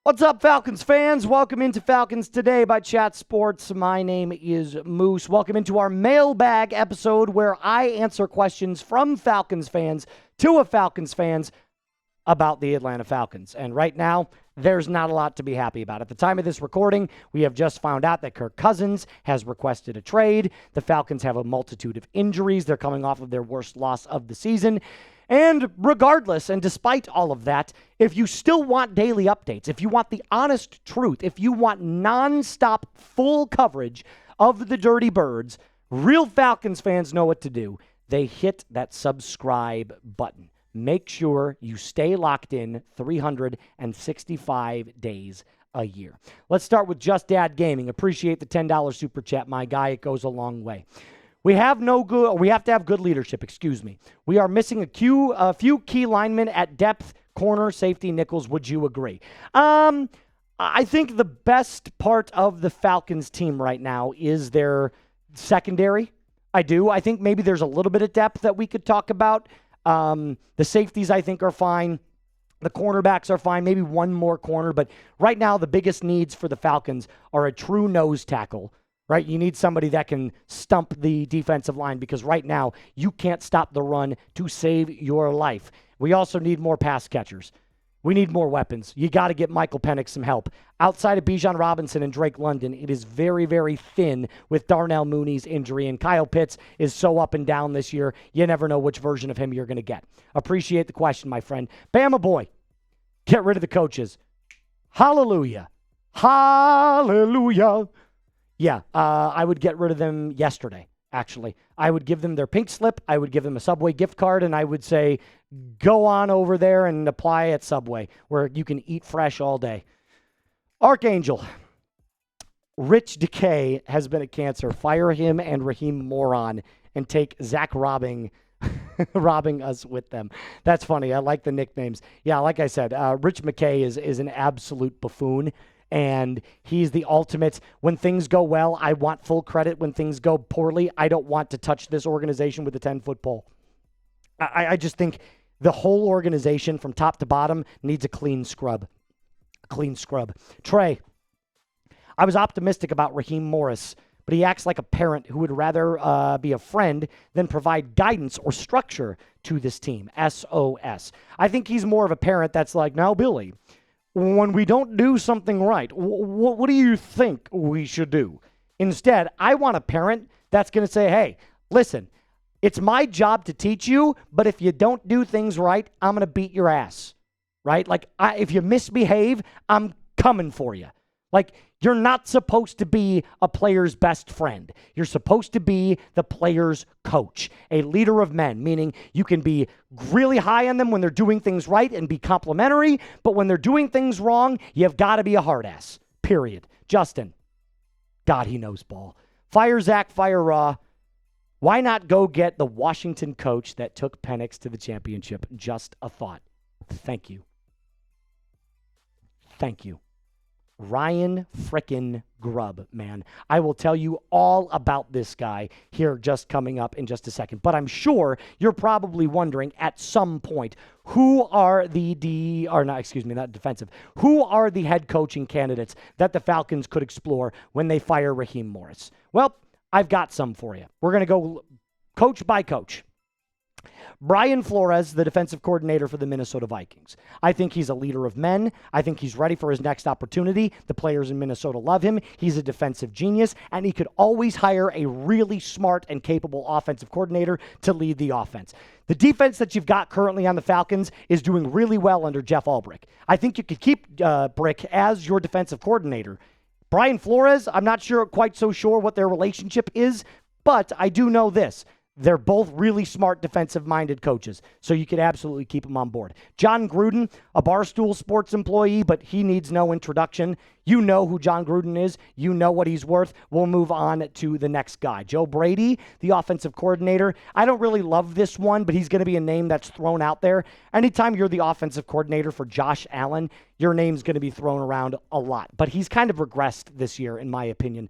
What's up, Falcons fans? Welcome into Falcons Today by Chat Sports. My name is Moose. Welcome into our mailbag episode where I answer questions from Falcons fans to Falcons fans about the Atlanta Falcons. And right now, there's not a lot to be happy about. At the time of this recording, we have just found out that Kirk Cousins has requested a trade. The Falcons have a multitude of injuries. They're coming off of their worst loss of the season. And regardless, and despite all of that, if you still want daily updates, if you want the honest truth, if you want nonstop full coverage of the Dirty Birds, real Falcons fans know what to do. They hit that subscribe button. Make sure you stay locked in 365 days a year. Let's start with Just Dad Gaming. Appreciate the $10 super chat, my guy. It goes a long way. We have to have good leadership, We are missing a few key linemen at depth, corner, safety, nickels. Would you agree? I think the best part of the Falcons team right now is their secondary. I do. I think maybe there's a little bit of depth that we could talk about. The safeties, I think, are fine. The cornerbacks are fine. Maybe one more corner. But right now, the biggest needs for the Falcons are a true nose tackle. Right? You need somebody that can stump the defensive line because right now you can't stop the run to save your life. We also need more pass catchers. We need more weapons. You got to get Michael Penix some help. Outside of Bijan Robinson and Drake London, it is very, very thin with Darnell Mooney's injury, and Kyle Pitts is so up and down this year, you never know which version of him you're going to get. Appreciate the question, my friend. Bama boy, get rid of the coaches. Hallelujah. Hallelujah. Yeah, I would get rid of them yesterday, actually. I would give them their pink slip. I would give them a Subway gift card, and I would say, go on over there and apply at Subway, where you can eat fresh all day. Archangel, Rich Decay has been a cancer. Fire him and Raheem Moron and take Zach robbing us with them. That's funny. I like the nicknames. Yeah, like I said, Rich McKay is an absolute buffoon. And he's the ultimate. When things go well, I want full credit. When things go poorly, I don't want to touch this organization with a 10-foot pole. I just think the whole organization from top to bottom needs a clean scrub. A clean scrub. Trey, I was optimistic about Raheem Morris, but he acts like a parent who would rather be a friend than provide guidance or structure to this team. SOS. I think he's more of a parent that's like, now, Billy, when we don't do something right, what do you think we should do? Instead, I want a parent that's going to say, hey, listen, it's my job to teach you, but if you don't do things right, I'm going to beat your ass, right? Like, if you misbehave, I'm coming for you. Like, you're not supposed to be a player's best friend. You're supposed to be the player's coach, a leader of men, meaning you can be really high on them when they're doing things right and be complimentary, but when they're doing things wrong, you've got to be a hard ass, period. Justin, God, he knows ball. Fire Zach, fire Raw. Why not go get the Washington coach that took Penix to the championship? Just a thought. Thank you. Thank you. Ryan frickin' Grubb, man. I will tell you all about this guy here just coming up in just a second. But I'm sure you're probably wondering at some point, who are the who are the head coaching candidates that the Falcons could explore when they fire Raheem Morris? Well, I've got some for you. We're going to go coach by coach. Brian Flores, the defensive coordinator for the Minnesota Vikings. I think he's a leader of men. I think he's ready for his next opportunity. The players in Minnesota love him. He's a defensive genius, and he could always hire a really smart and capable offensive coordinator to lead the offense. The defense that you've got currently on the Falcons is doing really well under Jeff Ulbrich. I think you could keep Brick as your defensive coordinator. Brian Flores, I'm not quite so sure what their relationship is, but I do know this. They're both really smart defensive-minded coaches, so you could absolutely keep them on board. John Gruden, a Barstool Sports employee, but he needs no introduction. You know who John Gruden is. You know what he's worth. We'll move on to the next guy. Joe Brady, the offensive coordinator. I don't really love this one, but he's going to be a name that's thrown out there. Anytime you're the offensive coordinator for Josh Allen, your name's going to be thrown around a lot. But he's kind of regressed this year, in my opinion.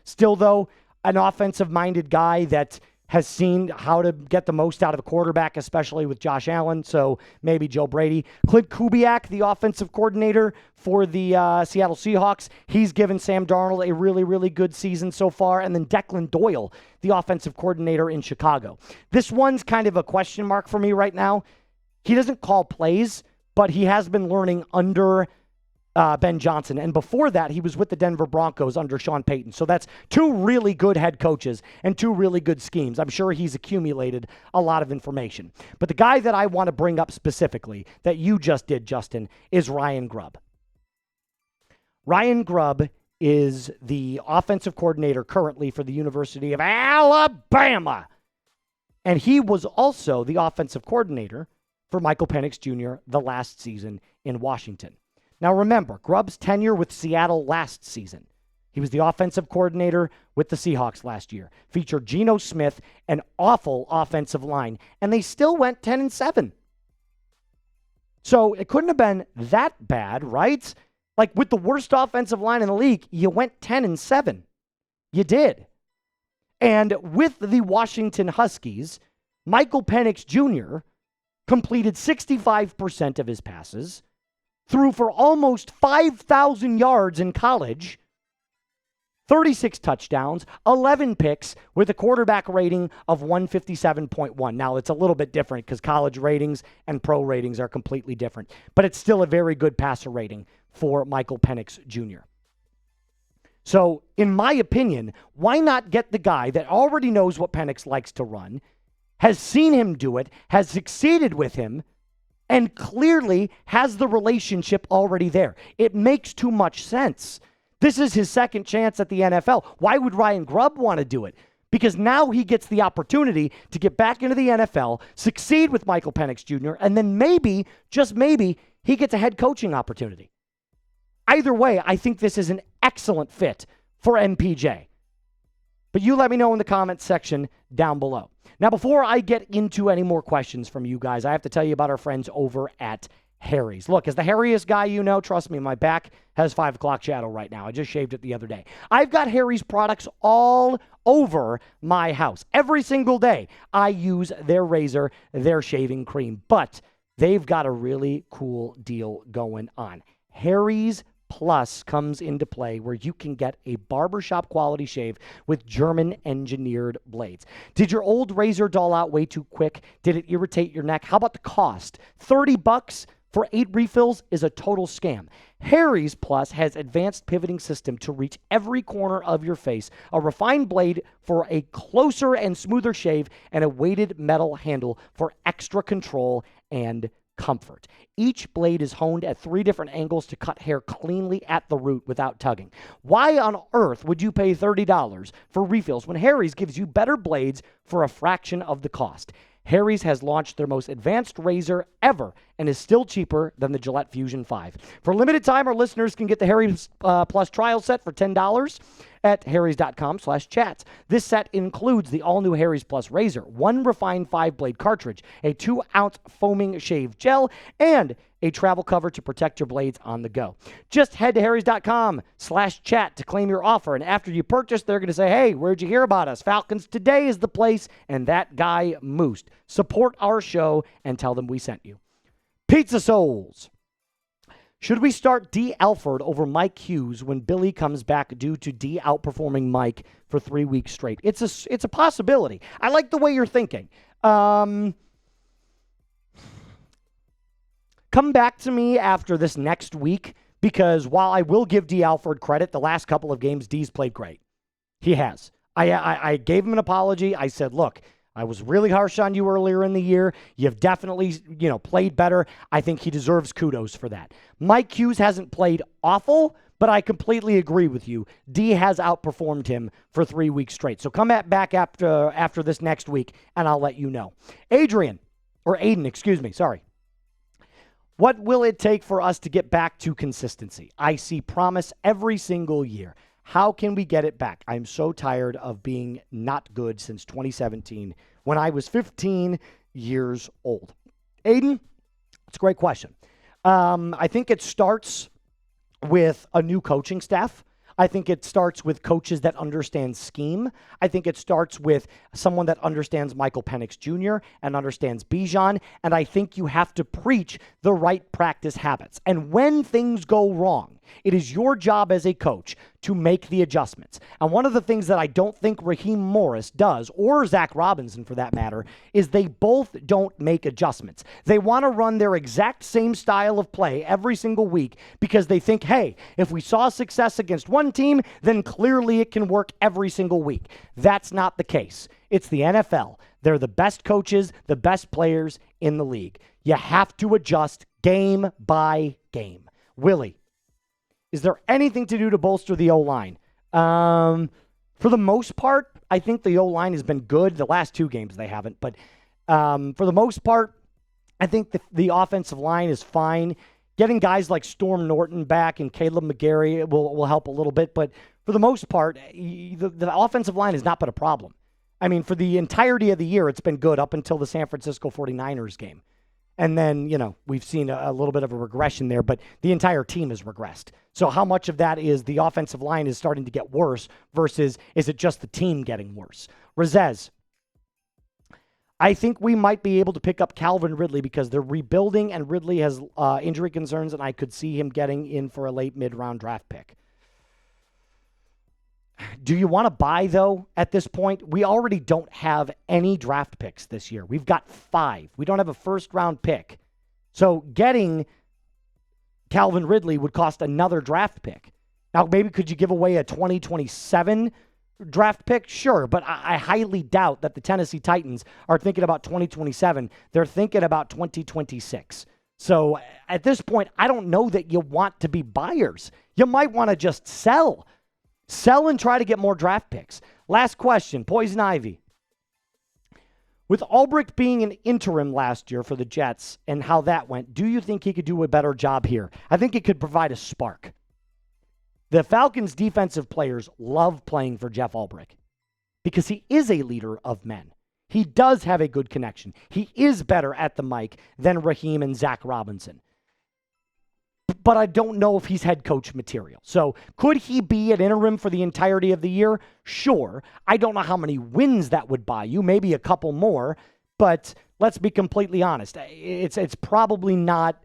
Still, though, an offensive-minded guy that has seen how to get the most out of a quarterback, especially with Josh Allen, so maybe Joe Brady. Klint Kubiak, the offensive coordinator for the Seattle Seahawks, he's given Sam Darnold a really, really good season so far. And then Declan Doyle, the offensive coordinator in Chicago. This one's kind of a question mark for me right now. He doesn't call plays, but he has been learning under Ben Johnson. And before that, he was with the Denver Broncos under Sean Payton. So that's two really good head coaches and two really good schemes. I'm sure he's accumulated a lot of information. But the guy that I want to bring up specifically that you just did, Justin, is Ryan Grubb. Ryan Grubb is the offensive coordinator currently for the University of Alabama. And he was also the offensive coordinator for Michael Penix Jr. the last season in Washington. Now remember, Grubb's tenure with Seattle last season. He was the offensive coordinator with the Seahawks last year. Featured Geno Smith, an awful offensive line, and they still went 10-7. So it couldn't have been that bad, right? Like with the worst offensive line in the league, you went 10-7. You did. And with the Washington Huskies, Michael Penix Jr. completed 65% of his passes, threw for almost 5,000 yards in college, 36 touchdowns, 11 picks, with a quarterback rating of 157.1. Now, it's a little bit different because college ratings and pro ratings are completely different, but it's still a very good passer rating for Michael Penix Jr. So, in my opinion, why not get the guy that already knows what Penix likes to run, has seen him do it, has succeeded with him, and clearly has the relationship already there? It makes too much sense. This is his second chance at the NFL. Why would Ryan Grubb want to do it? Because now he gets the opportunity to get back into the NFL, succeed with Michael Penix Jr., and then maybe, just maybe, he gets a head coaching opportunity. Either way, I think this is an excellent fit for MPJ. But you let me know in the comments section down below. Now, before I get into any more questions from you guys, I have to tell you about our friends over at Harry's. Look, as the hairiest guy you know, trust me, my back has 5 o'clock shadow right now. I just shaved it the other day. I've got Harry's products all over my house. Every single day, I use their razor, their shaving cream. But they've got a really cool deal going on. Harry's Plus comes into play where you can get a barbershop quality shave with German engineered blades. Did your old razor dull out way too quick? Did it irritate your neck? How about the cost? $30 for 8 refills is a total scam. Harry's Plus has advanced pivoting system to reach every corner of your face, a refined blade for a closer and smoother shave, and a weighted metal handle for extra control and comfort. Each blade is honed at 3 different angles to cut hair cleanly at the root without tugging. Why on earth would you pay $30 for refills when Harry's gives you better blades for a fraction of the cost? Harry's has launched their most advanced razor ever and is still cheaper than the Gillette Fusion 5. For a limited time, our listeners can get the Harry's Plus trial set for $10 at harrys.com/chats. This set includes the all-new Harry's Plus razor, 1 refined 5-blade cartridge, a 2-ounce foaming shave gel, and a travel cover to protect your blades on the go. Just head to harrys.com/chat to claim your offer, and after you purchase, they're going to say, hey, where'd you hear about us? Falcons Today is the place, and that guy Moose. Support our show and tell them we sent you. Pizza Souls. Should we start D. Alford over Mike Hughes when Billy comes back due to D outperforming Mike for 3 weeks straight? It's a possibility. I like the way you're thinking. Come back to me after this next week, because while I will give D. Alford credit, the last couple of games, D's played great. He has. I gave him an apology. I said, look, I was really harsh on you earlier in the year. You've definitely, played better. I think he deserves kudos for that. Mike Hughes hasn't played awful, but I completely agree with you. D has outperformed him for 3 weeks straight. So come back after this next week, and I'll let you know. Aiden, excuse me, sorry. What will it take for us to get back to consistency? I see promise every single year. How can we get it back? I'm so tired of being not good since 2017 when I was 15 years old. Aiden, it's a great question. I think it starts with a new coaching staff. I think it starts with coaches that understand scheme. I think it starts with someone that understands Michael Penix Jr. and understands Bijan. And I think you have to preach the right practice habits. And when things go wrong, it is your job as a coach to make the adjustments. And one of the things that I don't think Raheem Morris does, or Zach Robinson for that matter, is they both don't make adjustments. They want to run their exact same style of play every single week because they think, hey, if we saw success against one team, then clearly it can work every single week. That's not the case. It's the NFL. They're the best coaches, the best players in the league. You have to adjust game by game. Willie, is there anything to do to bolster the O-line? For the most part, I think the O-line has been good. The last 2 games they haven't. But for the most part, I think the offensive line is fine. Getting guys like Storm Norton back and Caleb McGarry will help a little bit. But for the most part, the offensive line has not been a problem. I mean, for the entirety of the year, it's been good up until the San Francisco 49ers game. And then, we've seen a little bit of a regression there, but the entire team has regressed. So how much of that is the offensive line is starting to get worse versus is it just the team getting worse? Razez, I think we might be able to pick up Calvin Ridley because they're rebuilding and Ridley has injury concerns, and I could see him getting in for a late mid-round draft pick. Do you want to buy, though, at this point? We already don't have any draft picks this year. We've got 5. We don't have a first-round pick. So getting Calvin Ridley would cost another draft pick. Now, maybe could you give away a 2027 draft pick? Sure, but I highly doubt that the Tennessee Titans are thinking about 2027. They're thinking about 2026. So at this point, I don't know that you want to be buyers. You might want to just sell. Sell and try to get more draft picks. Last question, Poison Ivy. With Albrecht being an interim last year for the Jets and how that went, do you think he could do a better job here? I think it could provide a spark. The Falcons' defensive players love playing for Jeff Albrecht because he is a leader of men. He does have a good connection. He is better at the mic than Raheem and Zach Robinson. But I don't know if he's head coach material. So could he be an interim for the entirety of the year? Sure. I don't know how many wins that would buy you. Maybe a couple more. But let's be completely honest. It's probably not,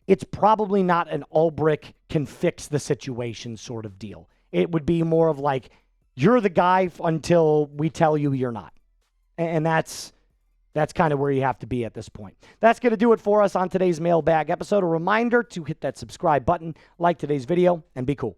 it's probably not an Albrecht can fix the situation sort of deal. It would be more of like, you're the guy until we tell you you're not. And that's kind of where you have to be at this point. That's going to do it for us on today's mailbag episode. A reminder to hit that subscribe button, like today's video, and be cool.